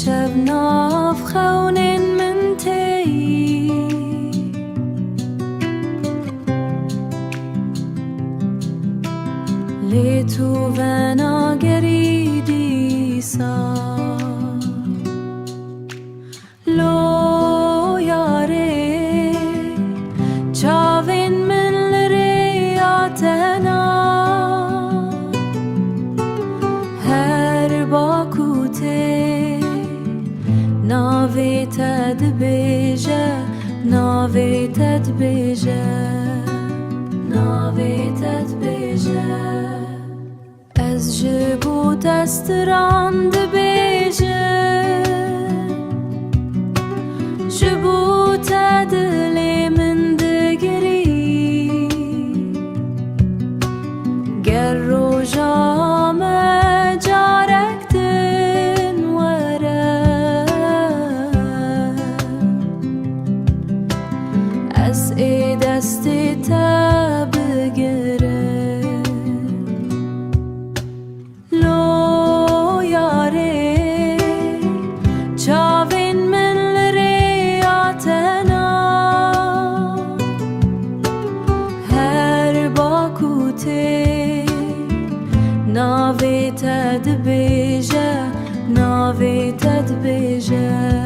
شب ناف خونین من تی لی تو ونا گریدی سا لو یاره چاوین من لریاتنا هر باکوته ناوی تد بیجه ناوی تد بیجه ناوی تد بیجه از جبو دستراند بیجه جبو تدلی من دگری گر رو جام جارکتن وره از ای دستی تبگره لو یاره چاوین من لریاتنا هر باکوته ناوی تد بیجه ناوی تد بیجه